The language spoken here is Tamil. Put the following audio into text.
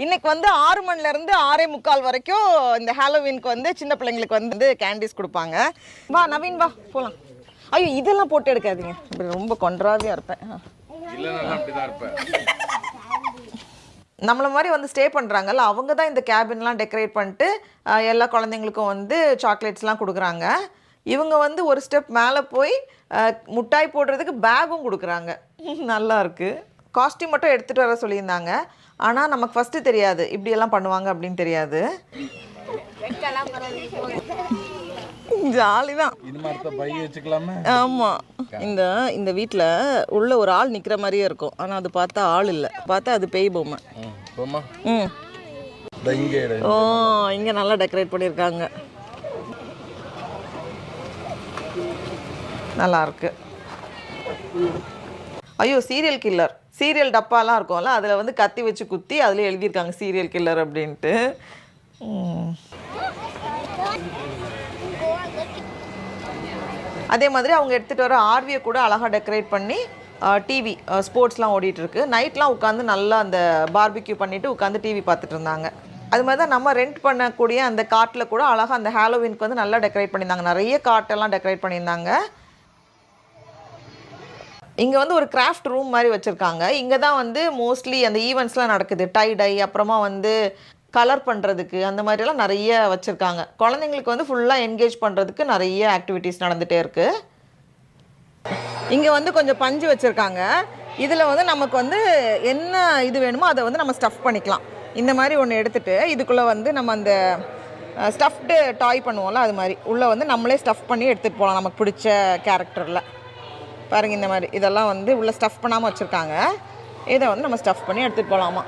இன்னைக்கு வந்து 6 மணிலேருந்து 6:45 வரைக்கும் இந்த ஹாலோவீனுக்கு வந்து சின்ன பிள்ளைங்களுக்கு வந்து கேண்டீஸ் கொடுப்பாங்க. வா நவீன் வா போகலாம். ஐயோ இதெல்லாம் போட்டு எடுக்காதீங்க, இப்படி ரொம்ப கொன்றாவியாக இருப்பேன். நம்மள மாதிரி வந்து ஸ்டே பண்ணுறாங்கல்ல, அவங்க தான் இந்த கேபின்லாம் டெக்கரேட் பண்ணிட்டு எல்லா குழந்தைங்களுக்கும் வந்து சாக்லேட்ஸ்லாம் கொடுக்குறாங்க. இவங்க வந்து ஒரு ஸ்டெப் மேலே போய் முட்டாய் போடுறதுக்கு பேகும் கொடுக்குறாங்க. நல்லா இருக்குது. காஸ்டியூம் மட்டும் எடுத்துகிட்டு வர சொல்லியிருந்தாங்க. ஆனால் நமக்கு ஃபஸ்ட்டு தெரியாது இப்படியெல்லாம் பண்ணுவாங்க அப்படின்னு தெரியாது. ஜாலி தான். ஆமாம், இந்த வீட்டில் உள்ள ஒரு ஆள் நிற்கிற மாதிரியே இருக்கும். ஆனால் அது பார்த்தா ஆள் இல்லை, பார்த்தா அது பேய் பொம்மை. ஓ இங்கே நல்லா டெக்கரேட் பண்ணியிருக்காங்க, நல்லா இருக்கு. ஐயோ சீரியல் கில்லர், சீரியல் டப்பாலாம் இருக்கும்ல, அதில் வந்து கத்தி வச்சு குத்தி அதில் எழுதியிருக்காங்க சீரியல் கில்லர் அப்படின்ட்டு. அதே மாதிரி அவங்க எடுத்துகிட்டு வர ஆர்வியை கூட அழகாக டெக்கரேட் பண்ணி டிவி ஸ்போர்ட்ஸ்லாம் ஓடிட்டுருக்கு. நைட்லாம் உட்காந்து நல்லா அந்த பார்பிக்யூ பண்ணிவிட்டு உட்காந்து டிவி பார்த்துட்டு இருந்தாங்க. அது மாதிரி தான் நம்ம ரெண்ட் பண்ணக்கூடிய அந்த காட்டில் கூட அழகாக அந்த ஹாலோவீனுக்கு வந்து நல்லா டெக்கரேட் பண்ணியிருந்தாங்க. நிறைய காட்டெல்லாம் டெக்கரேட் பண்ணியிருந்தாங்க. இங்கே வந்து ஒரு கிராஃப்ட் ரூம் மாதிரி வச்சுருக்காங்க. இங்கே தான் வந்து மோஸ்ட்லி அந்த ஈவெண்ட்ஸ்லாம் நடக்குது. டை டை, அப்புறமா வந்து கலர் பண்ணுறதுக்கு, அந்த மாதிரிலாம் நிறைய வச்சுருக்காங்க. குழந்தைங்களுக்கு வந்து ஃபுல்லாக என்கேஜ் பண்ணுறதுக்கு நிறைய ஆக்டிவிட்டீஸ் நடந்துகிட்டே இருக்குது. இங்கே வந்து கொஞ்சம் பஞ்சு வச்சுருக்காங்க. இதில் வந்து நமக்கு வந்து என்ன இது வேணுமோ அதை வந்து நம்ம ஸ்டஃப் பண்ணிக்கலாம். இந்த மாதிரி ஒன்று எடுத்துகிட்டு இதுக்குள்ளே வந்து நம்ம அந்த ஸ்டஃப்டு டாய் பண்ணுவோம்ல, அது மாதிரி உள்ளே வந்து நம்மளே ஸ்டஃப் பண்ணி எடுத்துகிட்டு போகலாம் நமக்கு பிடிச்ச கேரக்டரில். பாருங்கள், இந்த மாதிரி இதெல்லாம் வந்து உள்ளே ஸ்டஃப் பண்ணாமல் வச்சுருக்காங்க. இதை வந்து நம்ம ஸ்டஃப் பண்ணி எடுத்துகிட்டு போகலாமா.